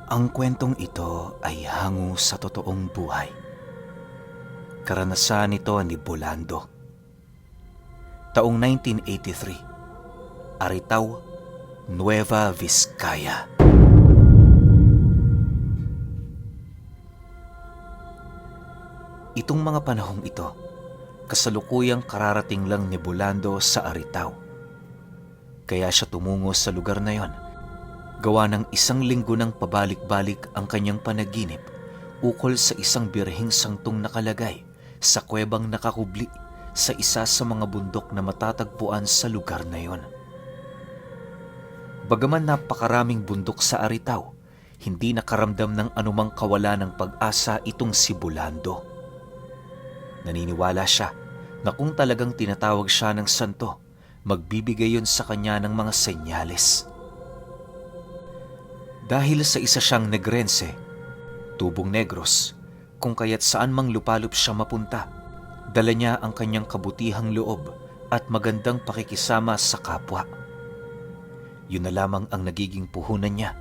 Ang kwentong ito ay hango sa totoong buhay. Karanasan ito ni Bolando. Taong 1983, Aritaw, Nueva Vizcaya. Itong mga panahong ito, kasalukuyang kararating lang ni Bolando sa Aritaw. Kaya siya tumungo sa lugar na yon. Gawa ng isang linggo ng pabalik-balik ang kanyang panaginip ukol sa isang birheng sangtong nakalagay sa kuwebang nakakubli sa isa sa mga bundok na matatagpuan sa lugar na yon. Bagaman napakaraming bundok sa Aritaw, hindi nakaramdam ng anumang kawalan ng pag-asa itong si Bolando. Naniniwala siya na kung talagang tinatawag siya ng santo, magbibigay yon sa kanya ng mga senyales. Dahil sa isa siyang Negrense, tubong Negros, kung kaya't saan mang lupalop siya mapunta, dala niya ang kanyang kabutihang loob at magandang pakikisama sa kapwa. Yun na lamang ang nagiging puhunan niya,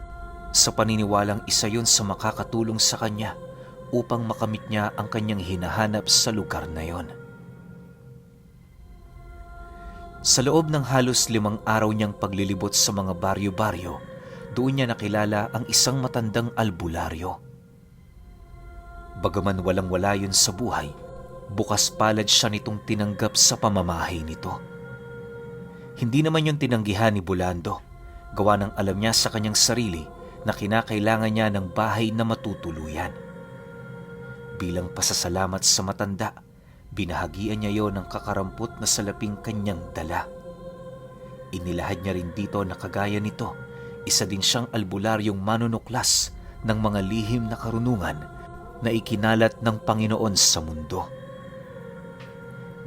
sa paniniwalang isa yun sa makakatulong sa kanya upang makamit niya ang kanyang hinahanap sa lugar na yon. Sa loob ng halos 5 araw niyang paglilibot sa mga baryo-baryo, doon niya nakilala ang isang matandang albularyo. Bagaman walang-wala yun sa buhay, bukas palad siya nitong tinanggap sa pamamahay nito. Hindi naman yun tinanggihan ni Bolando, gawa ng alam niya sa kanyang sarili na kinakailangan niya ng bahay na matutuluyan. Bilang pasasalamat sa matanda, binahagian niya yon ng kakarampot na salaping kanyang dala. Inilahad niya rin dito na kagaya nito, isa din siyang albularyong manunuklas ng mga lihim na karunungan na ikinalat ng Panginoon sa mundo.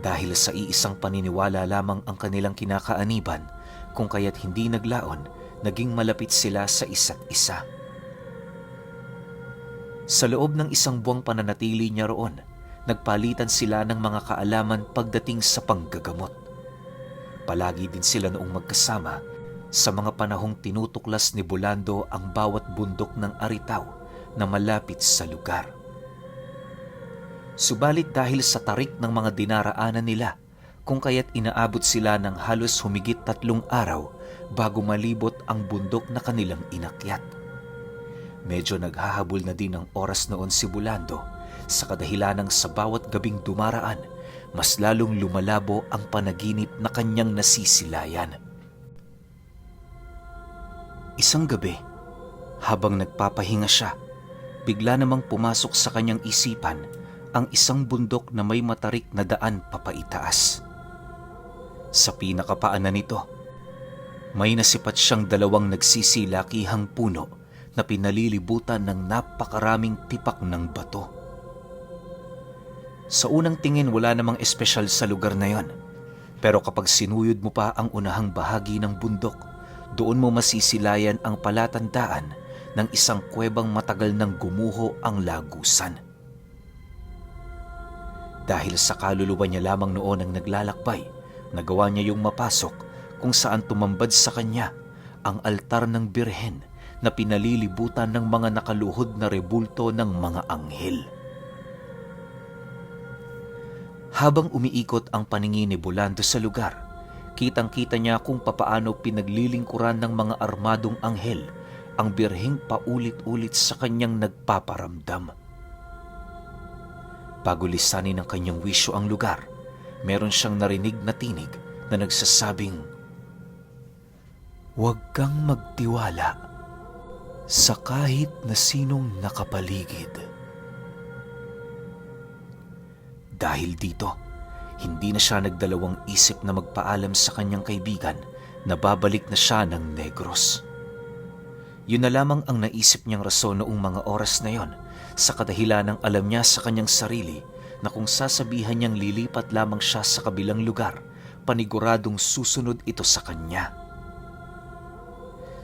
Dahil sa iisang paniniwala lamang ang kanilang kinakaaniban, kung kaya't hindi naglaon, naging malapit sila sa isa't isa. Sa loob ng 1 buwang pananatili niya roon, nagpalitan sila ng mga kaalaman pagdating sa panggagamot. Palagi din sila noong magkasama sa mga panahong tinutuklas ni Bolando ang bawat bundok ng Aritaw na malapit sa lugar. Subalit dahil sa tarik ng mga dinaraanan nila, kung kaya't inaabot sila ng halos humigit 3 araw bago malibot ang bundok na kanilang inakyat. Medyo naghahabol na din ang oras noon si Bolando sa kadahilanang sa bawat gabing dumaraan, mas lalong lumalabo ang panaginip na kanyang nasisilayan. Isang gabi, habang nagpapahinga siya, bigla namang pumasok sa kanyang isipan ang isang bundok na may matarik na daan papaitaas. Sa pinakapaanan nito, may nasipat siyang 2 nagsisilakihang puno na pinalilibutan ng napakaraming tipak ng bato. Sa unang tingin wala namang espesyal sa lugar na yon, pero kapag sinuyod mo pa ang unahang bahagi ng bundok, doon mo masisilayan ang palatandaan ng isang kuwebang matagal nang gumuho ang lagusan. Dahil sa kaluluwa niya lamang noon ang naglalakbay, nagawa niya yung mapasok kung saan tumambad sa kanya ang altar ng birhen na pinalilibutan ng mga nakaluhod na rebulto ng mga anghel. Habang umiikot ang paningin ni Bolando sa lugar, kitang-kita niya kung papaano pinaglilingkuran ng mga armadong anghel ang birheng paulit-ulit sa kanyang nagpaparamdam. Bago lisanin ng kanyang wisyo ang lugar, meron siyang narinig na tinig na nagsasabing, "Huwag kang magtiwala sa kahit na sinong nakapaligid." Dahil dito, hindi na siya nagdalawang isip na magpaalam sa kanyang kaibigan na babalik na siya ng Negros. Yun na lamang ang naisip niyang rason noong mga oras na yon, sa kadahilanang alam niya sa kanyang sarili na kung sasabihan niyang lilipat lamang siya sa kabilang lugar, paniguradong susunod ito sa kanya.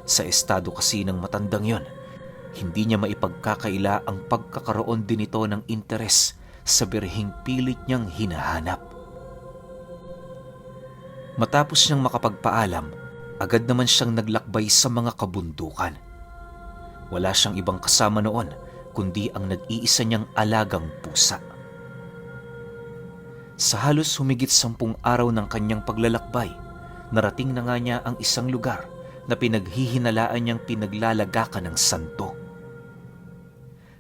Sa estado kasi ng matandang yon, hindi niya maipagkakaila ang pagkakaroon din ito ng interes sa birheng pilit niyang hinahanap. Matapos niyang makapagpaalam, agad naman siyang naglakbay sa mga kabundukan. Wala siyang ibang kasama noon kundi ang nag-iisa niyang alagang pusa. Sa halos humigit 10 araw ng kanyang paglalakbay, narating na nga niya ang isang lugar na pinaghihinalaan niyang pinaglalagakan ng santo.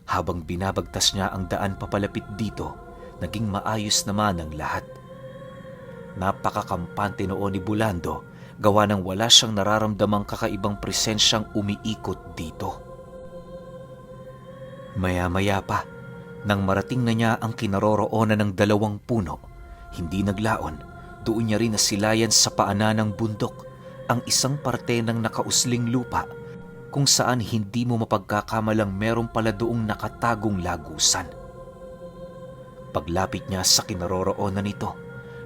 Habang binabagtas niya ang daan papalapit dito, naging maayos naman ang lahat. Napakakampante noon ni Bulando, gawa ng wala siyang nararamdamang kakaibang presensyang umiikot dito. Maya-maya pa, nang marating na niya ang kinaroroonan ng 2 puno, hindi naglaon, doon niya rin nasilayan sa paanan ng bundok ang isang parte ng nakausling lupa kung saan hindi mo mapagkakamalang meron pala doong nakatagong lagusan. Paglapit niya sa kinaroroonan nito,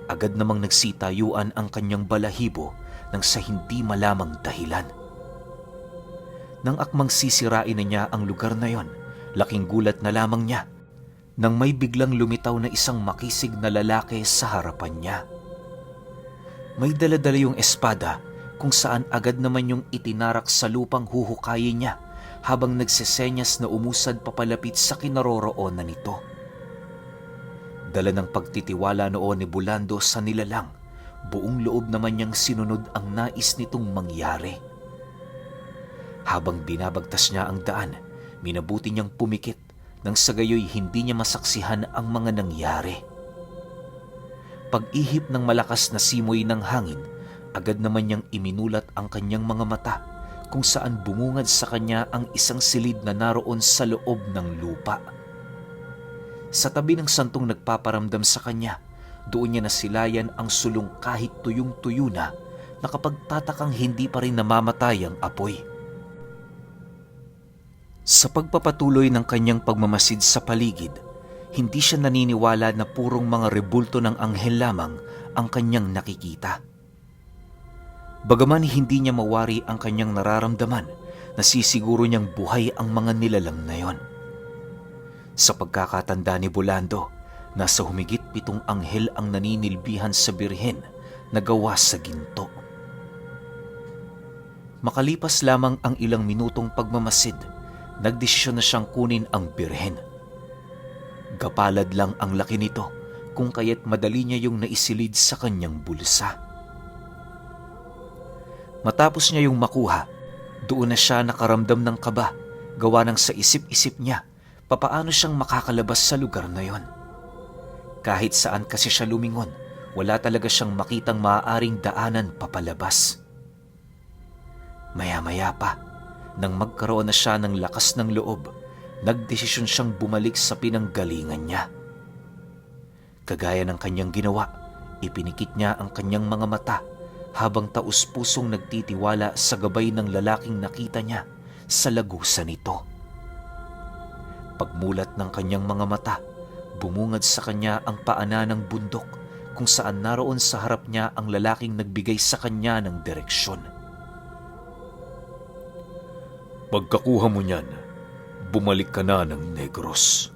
agad namang nagsitayuan ang kanyang balahibo nang sa hindi malamang dahilan. Nang akmang sisirain na niya ang lugar na yon, laking gulat na lamang niya nang may biglang lumitaw na isang makisig na lalaki sa harapan niya. May dala-dala yung espada kung saan agad naman yung itinarak sa lupang huhukayin niya habang nagsesenyas na umusad papalapit sa kinaroroonan nito. Dala ng pagtitiwala noon ni Bulando sa nilalang, buong loob naman niyang sinunod ang nais nitong mangyari. Habang binabagtas niya ang daan, minabuti niyang pumikit nang sa gayoy hindi niya masaksihan ang mga nangyari. Pag-ihip ng malakas na simoy ng hangin, agad naman niyang iminulat ang kanyang mga mata kung saan bumungad sa kanya ang isang silid na naroon sa loob ng lupa. Sa tabi ng santong nagpaparamdam sa kanya, doon niya nasilayan ang sulong kahit tuyong-tuyo na nakapagtatakang hindi pa rin namamatay ang apoy. Sa pagpapatuloy ng kanyang pagmamasid sa paligid, hindi siya naniniwala na purong mga rebulto ng anghel lamang ang kanyang nakikita. Bagaman hindi niya mawari ang kanyang nararamdaman, nasisiguro niyang buhay ang mga nilalang na yon. Sa pagkakatanda ni Bulando, nasa humigit 7 anghel ang naninilbihan sa birhen na gawa sa ginto. Makalipas lamang ang ilang minutong pagmamasid, nagdesisyon na siyang kunin ang birhen. Gapalad lang ang laki nito kung kaya't madali niya yung naisilid sa kanyang bulsa. Matapos niya yung makuha, doon na siya nakaramdam ng kaba, gawa ng sa isip-isip niya papaano siyang makakalabas sa lugar na yon. Kahit saan kasi siya lumingon, wala talaga siyang makitang maaaring daanan papalabas. Maya-maya pa, nang magkaroon na siya ng lakas ng loob, nagdesisyon siyang bumalik sa pinanggalingan niya. Kagaya ng kanyang ginawa, ipinikit niya ang kanyang mga mata habang taus-pusong nagtitiwala sa gabay ng lalaking nakita niya sa lagusan nito. Pagmulat ng kanyang mga mata, bumungad sa kanya ang paanan ng bundok kung saan naroon sa harap niya ang lalaking nagbigay sa kanya ng direksyon. Pagkakuha mo niyan, bumalik ka na ng Negros.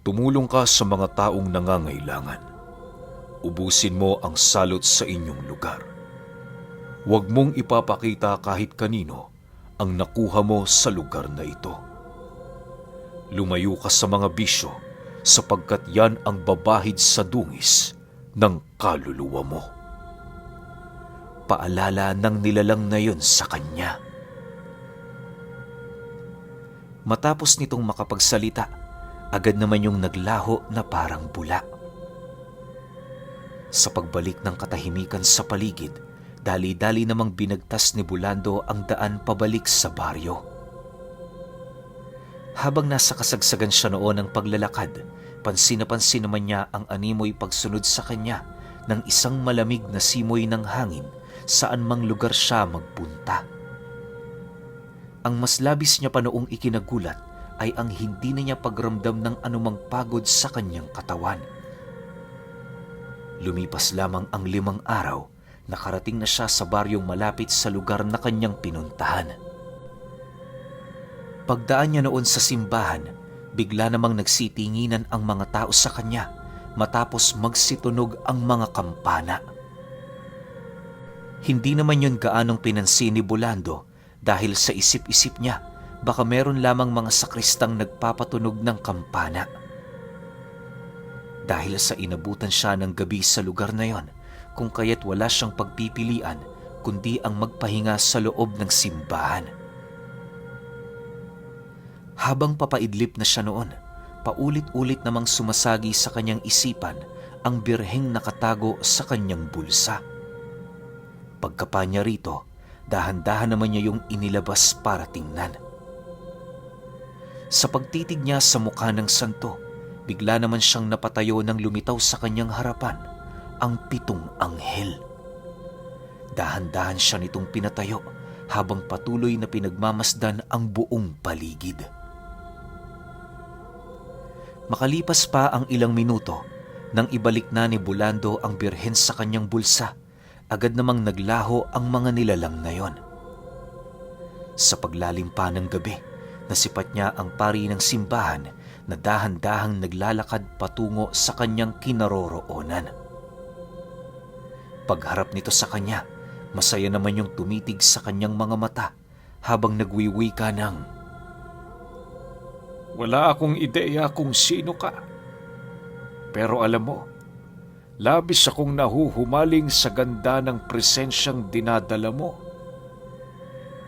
Tumulong ka sa mga taong nangangailangan. Ubusin mo ang salot sa inyong lugar. Huwag mong ipapakita kahit kanino ang nakuha mo sa lugar na ito. Lumayo ka sa mga bisyo sapagkat yan ang babahid sa dungis ng kaluluwa mo. Paalala ng nilalang na yun sa kanya. Matapos nitong makapagsalita, agad naman yung naglaho na parang bula. Sa pagbalik ng katahimikan sa paligid, dali-dali namang binagtas ni Bulando ang daan pabalik sa baryo. Habang nasa kasagsagan siya noon ng paglalakad, pansin na pansin naman niya ang animoy pagsunod sa kanya ng isang malamig na simoy ng hangin saan mang lugar siya magpunta. Ang mas labis niya pa noong ikinagulat ay ang hindi na niya pagramdam ng anumang pagod sa kanyang katawan. Lumipas lamang ang 5 araw, nakarating na siya sa baryong malapit sa lugar na kanyang pinuntahan. Pagdaan niya noon sa simbahan, bigla namang nagsitinginan ang mga tao sa kanya matapos magsitunog ang mga kampana. Hindi naman yun gaanong pinansin ni Bulando dahil sa isip-isip niya, baka meron lamang mga sakristang nagpapatunog ng kampana. Dahil sa inabutan siya ng gabi sa lugar na yon, kung kaya't wala siyang pagpipilian kundi ang magpahinga sa loob ng simbahan. Habang papaidlip na siya noon, paulit-ulit namang sumasagi sa kanyang isipan ang birheng nakatago sa kanyang bulsa. Pagkapa niya rito, dahan-dahan naman niya yung inilabas para tingnan. Sa pagtitig niya sa mukha ng santo, bigla naman siyang napatayo nang lumitaw sa kanyang harapan ang 7 anghel. Dahan-dahan siya nitong pinatayo habang patuloy na pinagmamasdan ang buong paligid. Makalipas pa ang ilang minuto, nang ibalik na ni Bulando ang birhen sa kanyang bulsa, agad namang naglaho ang mga nilalang na yon. Sa paglalim pa ng gabi, nasipat niya ang pari ng simbahan na dahan-dahang naglalakad patungo sa kanyang kinaroroonan. Pagharap nito sa kanya, masaya naman yung tumitig sa kanyang mga mata habang nagwiwika ng, Wala akong ideya kung sino ka. Pero alam mo, labis akong nahuhumaling sa ganda ng presensyang dinadala mo.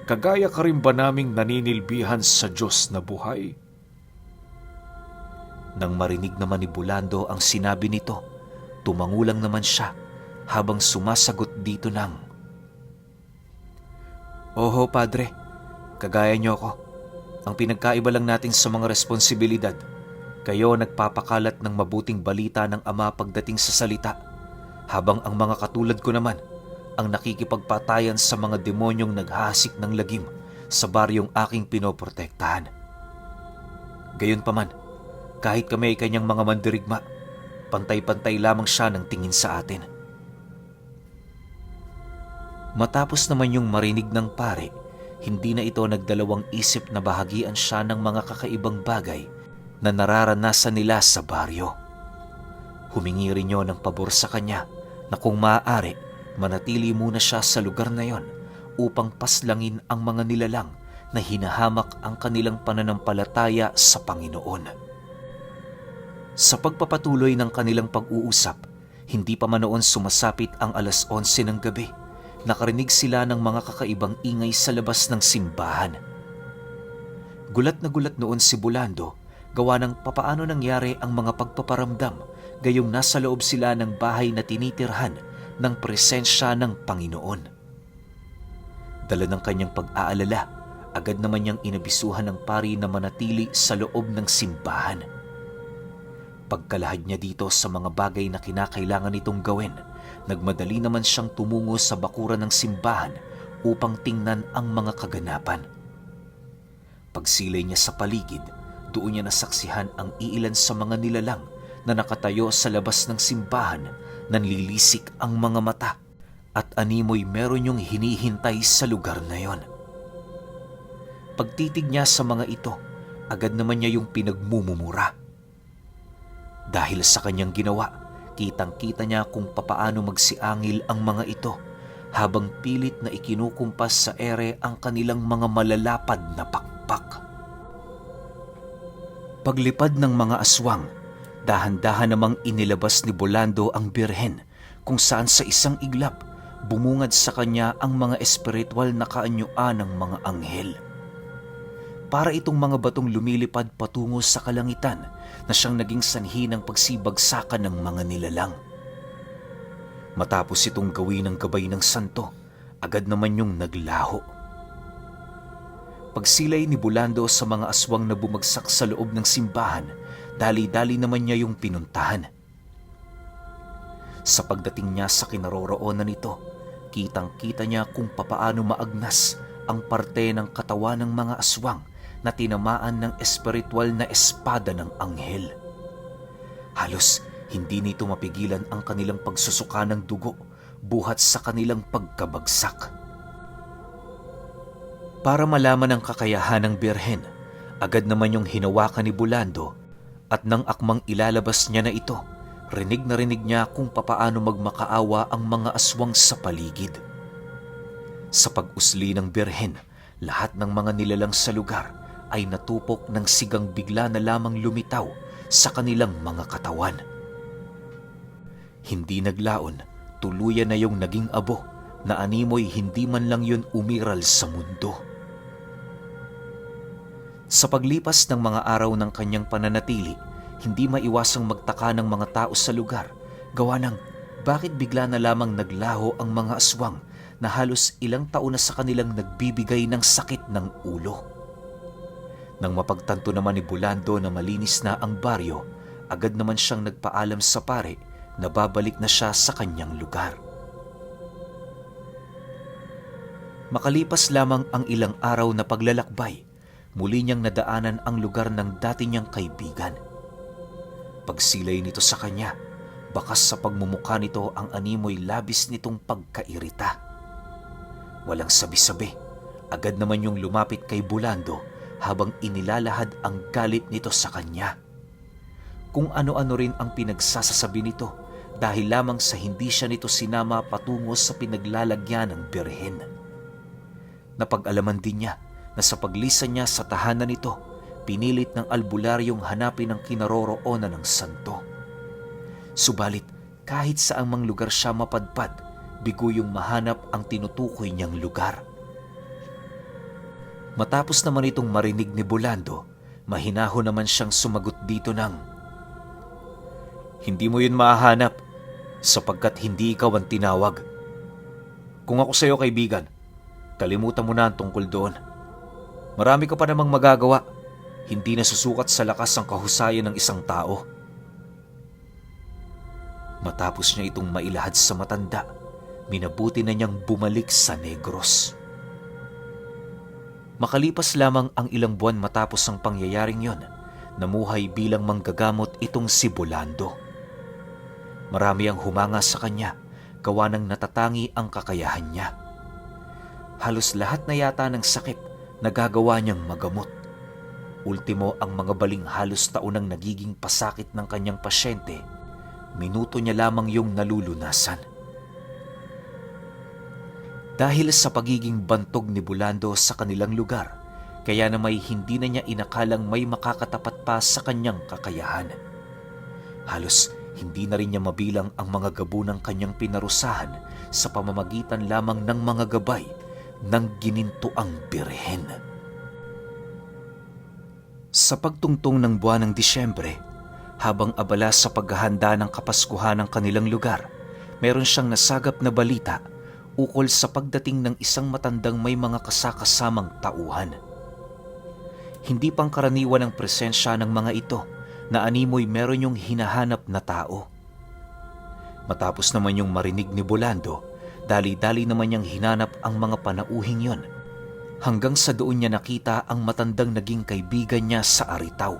Kagaya ka rin ba naming naninilbihan sa Diyos na buhay? Nang marinig naman ni Bulando ang sinabi nito, tumangulang naman siya habang sumasagot dito ng, Oho, Padre, kagaya niyo ako. Ang pinagkaiba lang natin sa mga responsibilidad, kayo nagpapakalat ng mabuting balita ng Ama pagdating sa salita, habang ang mga katulad ko naman ang nakikipagpatayan sa mga demonyong naghahasik ng lagim sa baryong aking pinoprotektahan. Gayunpaman, kahit kami ay kanyang mga mandirigma, pantay-pantay lamang siya ng tingin sa atin. Matapos naman yung marinig ng pare, hindi na ito nagdalawang isip na bahagian siya ng mga kakaibang bagay na nararanasan nila sa baryo. Humingi rin yun ng pabor sa kanya na kung maaari, manatili muna siya sa lugar na yon upang paslangin ang mga nilalang na hinahamak ang kanilang pananampalataya sa Panginoon. Sa pagpapatuloy ng kanilang pag-uusap, hindi pa man noon sumasapit ang 11:00 ng gabi. Nakarinig sila ng mga kakaibang ingay sa labas ng simbahan. Gulat na gulat noon si Bulando, gawa ng papaano nangyari ang mga pagpaparamdam, gayong nasa loob sila ng bahay na tinitirhan ng presensya ng Panginoon. Dala ng kanyang pag-aalala, agad naman niyang inabisuhan ng pari na manatili sa loob ng simbahan. Pagkalahad niya dito sa mga bagay na kinakailangan nitong gawin, nagmadali naman siyang tumungo sa bakuran ng simbahan upang tingnan ang mga kaganapan. Pagsilay niya sa paligid, doon niya nasaksihan ang iilan sa mga nilalang na nakatayo sa labas ng simbahan, nanlilisik ang mga mata at animoy meron yung hinihintay sa lugar na yon. Pagtitig niya sa mga ito, agad naman niya yung pinagmumumura. Dahil sa kanyang ginawa, kitang-kita niya kung papaano magsiangil ang mga ito habang pilit na ikinukumpas sa ere ang kanilang mga malalapad na pakpak. Paglipad ng mga aswang, dahan-dahan namang inilabas ni Bulando ang birhen kung saan sa isang iglap bumungad sa kanya ang mga espiritual na kaanyuan ng mga anghel. Para itong mga batong lumilipad patungo sa kalangitan na siyang naging sanhi ng pagsibagsakan ng mga nilalang. Matapos itong gawin ng gabay ng santo, agad naman yung naglaho. Pagsilay ni Bulando sa mga aswang na bumagsak sa loob ng simbahan, dali-dali naman niya yung pinuntahan. Sa pagdating niya sa kinaroroonan nito, kitang-kita niya kung papaano maagnas ang parte ng katawan ng mga aswang na tinamaan ng espiritual na espada ng anghel. Halos hindi nito mapigilan ang kanilang pagsusuka ng dugo buhat sa kanilang pagkabagsak. Para malaman ang kakayahan ng birhen, agad naman yung hinawakan ni Bulando at nang akmang ilalabas niya na ito, rinig na rinig niya kung papaano magmakaawa ang mga aswang sa paligid. Sa pag-usli ng birhen, lahat ng mga nilalang sa lugar ay natupok ng sigang bigla na lamang lumitaw sa kanilang mga katawan. Hindi naglaon, tuluyan na yung naging abo na animoy hindi man lang yun umiral sa mundo. Sa paglipas ng mga araw ng kanyang pananatili, hindi maiwasang magtaka ng mga tao sa lugar, gawa ng bakit bigla na lamang naglaho ang mga aswang na halos ilang taon na sa kanilang nagbibigay ng sakit ng ulo. Nang mapagtanto naman ni Bulando na malinis na ang baryo, agad naman siyang nagpaalam sa pare na babalik na siya sa kanyang lugar. Makalipas lamang ang ilang araw na paglalakbay, muli niyang nadaanan ang lugar ng dati niyang kaibigan. Pagsilay nito sa kanya, bakas sa pagmumukha nito ang animoy labis nitong pagkairita. Walang sabi-sabi, agad naman yung lumapit kay Bulando habang inilalahad ang galit nito sa kanya. Kung ano-ano rin ang pinagsasasabi nito dahil lamang sa hindi siya nito sinama patungo sa pinaglalagyan ng birhen. Napag-alaman din niya na sa paglisan niya sa tahanan nito, pinilit ng albularyong hanapin ang kinaroroonan ng santo. Subalit, kahit saang mang lugar siya mapadpad, bigo yung mahanap ang tinutukoy niyang lugar. Matapos naman itong marinig ni Bulando, mahinaho naman siyang sumagot dito ng, "Hindi mo yun mahahanap sapagkat hindi ikaw ang tinawag. Kung ako sa'yo, kaibigan, kalimutan mo na ang tungkol doon. Marami ka pa namang magagawa, hindi nasusukat sa lakas ang kahusayan ng isang tao." Matapos niya itong mailahad sa matanda, minabuti na niyang bumalik sa Negros. Makalipas lamang ang ilang buwan matapos ang pangyayaring yon, namuhay bilang manggagamot itong si Bulando. Marami ang humanga sa kanya, gawa ng natatangi ang kakayahan niya. Halos lahat na yata ng sakit nagagawa niyang magamot. Ultimo ang mga baling halos taunang nagiging pasakit ng kanyang pasyente, minuto niya lamang yung nalulunasan. Dahil sa pagiging bantog ni Bulando sa kanilang lugar, kaya na may hindi na niya inakalang may makakatapat pa sa kanyang kakayahan. Halos hindi na rin niya mabilang ang mga gabo ng kanyang pinarusahan sa pamamagitan lamang ng mga gabay ng ginintuang birhen. Sa pagtungtong ng buwan ng Disyembre, habang abala sa paghahanda ng Kapaskuhan ng kanilang lugar, meron siyang nasagap na balita ukol sa pagdating ng isang matandang may mga kasakasamang tauhan. Hindi pangkaraniwan ang presensya ng mga ito na animoy meron yung hinahanap na tao. Matapos naman yung marinig ni Bulando, dali-dali naman niyang hinanap ang mga panauhing yon, hanggang sa doon niya nakita ang matandang naging kaibigan niya sa Aritaw.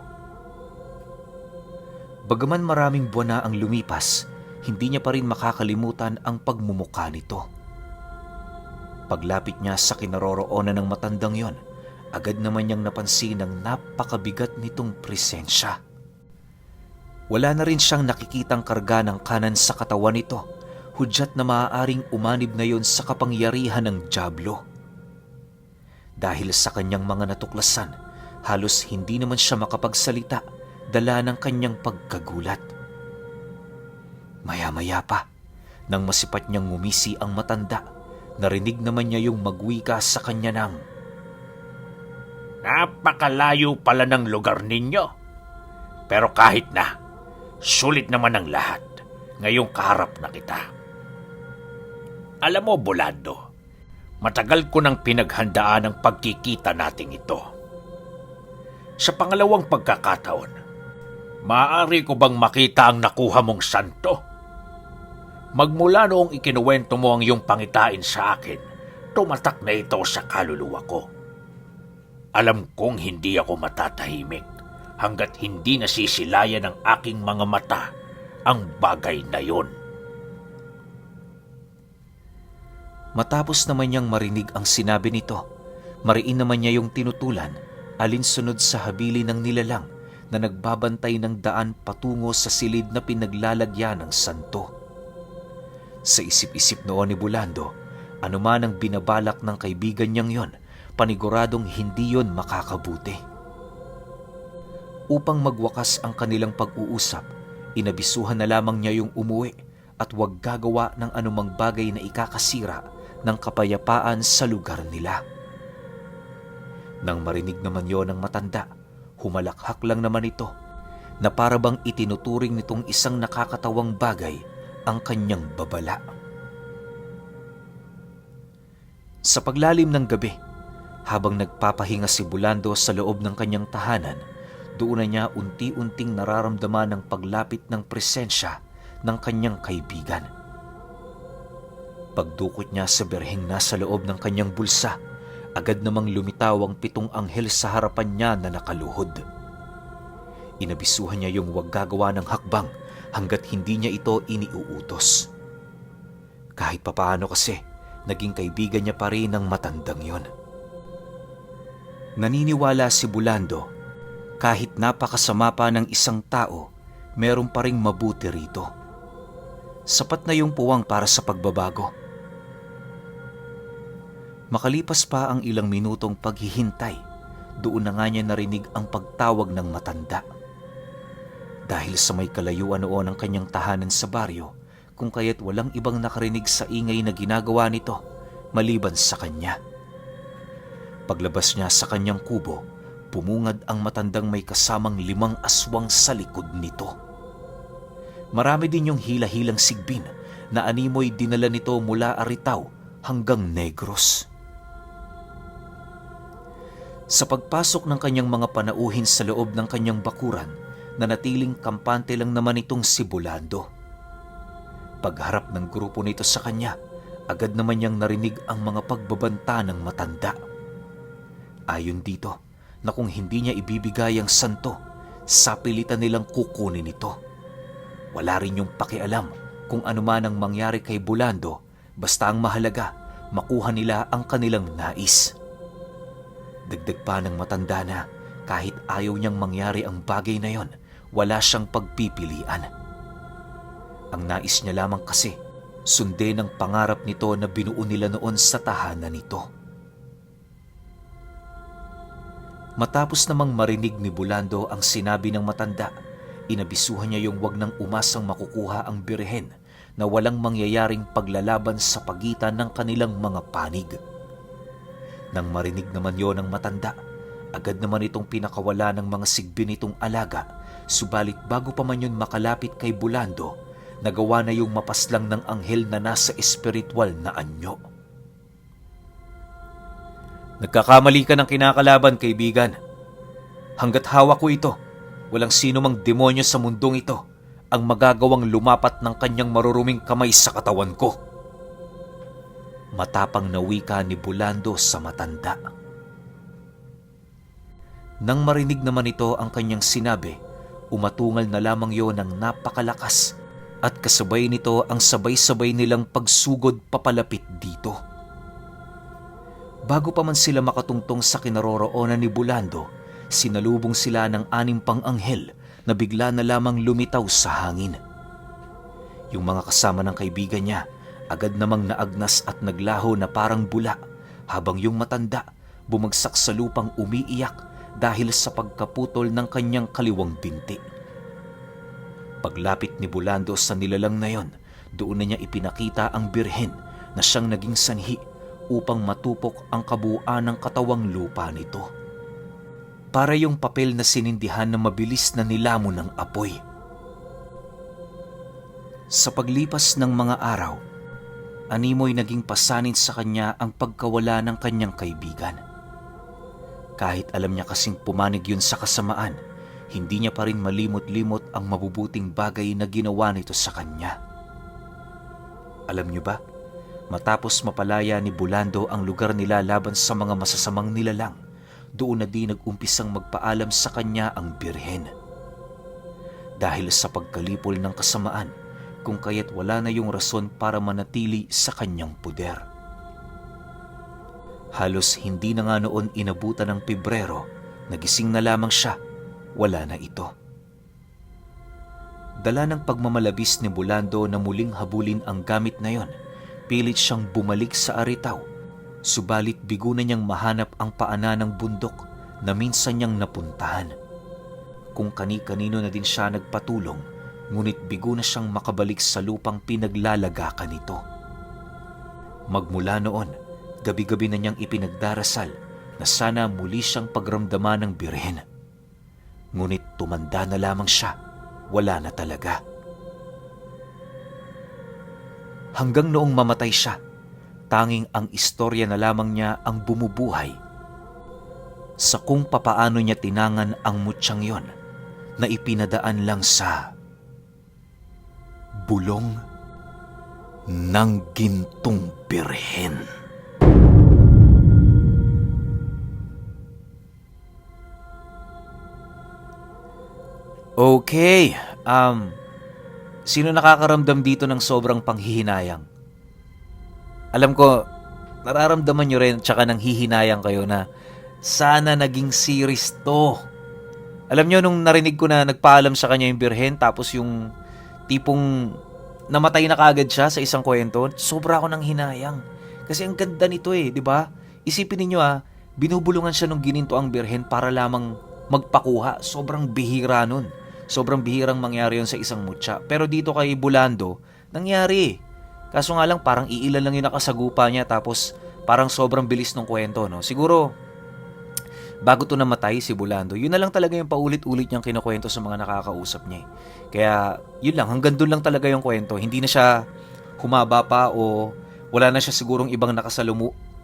Bagaman maraming buwan na ang lumipas, hindi niya pa rin makakalimutan ang pagmumukha nito. Paglapit niya sa kinaroroonan ng matandang yon, agad naman niyang napansin ang napakabigat nitong presensya. Wala na rin siyang nakikitang karga ng kanan sa katawan nito, hudyat na maaaring umanib na yon sa kapangyarihan ng dyablo. Dahil sa kanyang mga natuklasan, halos hindi naman siya makapagsalita, dala ng kanyang pagkagulat. Maya-maya pa, nang masipat niyang ngumisi ang matanda, narinig naman niya yung magwika sa kanya ng, "Napakalayo pala ng lugar ninyo. Pero kahit na, sulit naman ang lahat. Ngayong kaharap na kita. Alam mo, Bulando, matagal ko nang pinaghandaan ang pagkikita nating ito. Sa pangalawang pagkakataon, maaari ko bang makita ang nakuha mong santo? Magmula noong ikinuwento mo ang iyong pangitain sa akin, tumatak na ito sa kaluluwa ko. Alam kong hindi ako matatahimik hanggat hindi nasisilayan ng aking mga mata ang bagay na yon." Matapos naman niyang marinig ang sinabi nito, mariin naman niya yung tinutulan, alinsunod sa habili ng nilalang na nagbabantay ng daan patungo sa silid na pinaglalagyan ng santo. Sa isip-isip noon ni Bulando, anuman ang binabalak ng kaibigan niyang yon, paniguradong hindi yon makakabuti. Upang magwakas ang kanilang pag-uusap, inabisuhan na lamang niya yung umuwi at huwag gagawa ng anumang bagay na ikakasira ng kapayapaan sa lugar nila. Nang marinig naman yon ng matanda, humalakhak lang naman ito na para bang itinuturing nitong isang nakakatawang bagay ang kanyang babala. Sa paglalim ng gabi, habang nagpapahinga si Bulando sa loob ng kanyang tahanan, doon na niya unti-unting nararamdaman ang paglapit ng presensya ng kanyang kaibigan. Pagdukot niya sa berheng nasa loob ng kanyang bulsa, agad namang lumitaw ang 7 anghel sa harapan niya na nakaluhod. Inabisuhan niya yung huwag gagawa ng hakbang hanggat hindi niya ito iniuutos. Kahit papaano kasi, naging kaibigan niya pa rin ang matandang yon. Naniniwala si Bulando, kahit napakasama pa ng isang tao, meron pa ring mabuti rito. Sapat na yung puwang para sa pagbabago. Makalipas pa ang ilang minutong paghihintay, doon na nga niya narinig ang pagtawag ng matanda. Dahil sa may kalayuan noon ang kanyang tahanan sa baryo, kung kaya't walang ibang nakarinig sa ingay na ginagawa nito, maliban sa kanya. Paglabas niya sa kanyang kubo, pumungad ang matandang may kasamang 5 aswang sa likod nito. Marami din yung hila-hilang sigbin na animoy dinala nito mula Aritaw hanggang Negros. Sa pagpasok ng kanyang mga panauhin sa loob ng kanyang bakuran, nanatiling kampante lang naman itong si Bulando. Pagharap ng grupo nito sa kanya, agad naman niyang narinig ang mga pagbabanta ng matanda. Ayon dito, na kung hindi niya ibibigay ang santo, sapilitan nilang kukunin ito. Wala rin yung pakialam kung ano man ang mangyari kay Bulando, basta ang mahalaga, makuha nila ang kanilang nais. Dagdag pa ng matanda na kahit ayaw niyang mangyari ang bagay na yon, wala siyang pagpipilian. Ang nais niya lamang kasi, sundin ang pangarap nito na binuo nila noon sa tahanan nito. Matapos namang marinig ni Bulando ang sinabi ng matanda, inabisuhan niya yung wag nang umasang makukuha ang birhen na walang mangyayaring paglalaban sa pagitan ng kanilang mga panig. Nang marinig naman yon ng matanda, agad naman itong pinakawala ng mga sigbin nitong alaga, subalit bago pa man yun makalapit kay Bulando, nagawa na yung mapaslang ng anghel na nasa espiritual na anyo. Nagkakamali ka ng kinakalaban, kaibigan. Hanggat hawak ko ito, walang sino mang demonyo sa mundong ito ang magagawang lumapat ng kanyang maruruming kamay sa katawan ko. Matapang na wika ni Bulando sa matanda. Nang marinig naman ito ang kanyang sinabi, umatungal na lamang yon ng napakalakas at kasabay nito ang sabay-sabay nilang pagsugod papalapit dito. Bago pa man sila makatungtong sa kinaroroonan ni Bulando, sinalubong sila ng 6 pang anghel na bigla na lamang lumitaw sa hangin. Yung mga kasama ng kaibigan niya, agad namang naagnas at naglaho na parang bula, habang yung matanda bumagsak sa lupang umiiyak dahil sa pagkaputol ng kanyang kaliwang binti. Paglapit ni Bulando sa nilalang na yon, doon na niya ipinakita ang birhen na siyang naging sanhi upang matupok ang kabuuan ng katawang lupa nito. Para yung papel na sinindihan na mabilis na nilamon ng apoy. Sa paglipas ng mga araw, animoy naging pasanin sa kanya ang pagkawala ng kanyang kaibigan. Kahit alam niya kasing pumanig yun sa kasamaan, hindi niya pa rin malimot-limot ang mabubuting bagay na ginawa nito sa kanya. Alam niyo ba, matapos mapalaya ni Bulando ang lugar nila laban sa mga masasamang nilalang, doon na di nag-umpisang magpaalam sa kanya ang birhen. Dahil sa pagkalipol ng kasamaan, kung kaya't wala na yung rason para manatili sa kanyang puder. Halos hindi na nga noon inabutan ng Pebrero, nagising na lamang siya, wala na ito. Dala ng pagmamalabis ni Bulando na muling habulin ang gamit na yon, pilit siyang bumalik sa Aritaw, subalit bigo na niyang mahanap ang paanan ng bundok na minsan niyang napuntahan. kung kani-kanino na din siya nagpatulong, ngunit bigo na siyang makabalik sa lupang pinaglalagakan nito. Magmula noon, gabi-gabi na niyang ipinagdarasal na sana muli siyang pagramdaman ng birhen. Ngunit tumanda na lamang siya, wala na talaga. Hanggang noong mamatay siya, tanging ang istorya na lamang niya ang bumubuhay sa kung papaano niya tinangan ang mutyang yon na ipinadaan lang sa bulong ng gintong birhen. Okay, sino nakakaramdam dito ng sobrang panghihinayang? Alam ko, nararamdaman nyo rin tsaka nang hihinayang kayo na sana naging series to. Alam nyo, nung narinig ko na nagpaalam sa kanya yung birhen, tapos yung tipong namatay na kagad siya sa isang kwento, sobra ako nang hinayang. Kasi ang ganda nito di ba? Isipin niyo binubulungan siya nung gininto ang birhen para lamang magpakuha. Sobrang bihira nun. Sobrang bihirang mangyari yun sa isang mutya. Pero dito kay Bulando, nangyari. Kaso nga lang, parang iilan lang yung nakasagupa niya, tapos parang sobrang bilis ng kwento, no? Siguro, bago to namatay si Bulando, yun na lang talaga yung paulit-ulit niyang kinukwento sa mga nakakausap niya. Kaya, yun lang, hanggang doon lang talaga yung kwento. Hindi na siya humaba pa o wala na siya sigurong ibang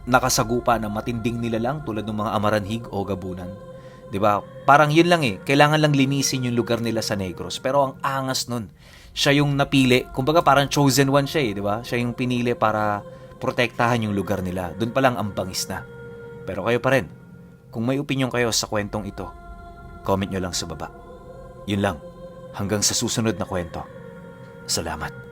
nakasagupa na matinding nilalang tulad ng mga amaranhig o gabunan. 'Di ba? Parang yun lang kailangan lang linisin yung lugar nila sa Negros. Pero ang angas nun, siya yung napili. Kumbaga parang chosen one siya 'di ba? Siya yung pinili para protektahan yung lugar nila. Doon pa lang ang bangis na. Pero kayo pa rin, kung may opinion kayo sa kwentong ito, comment nyo lang sa baba. Yun lang, hanggang sa susunod na kwento. Salamat.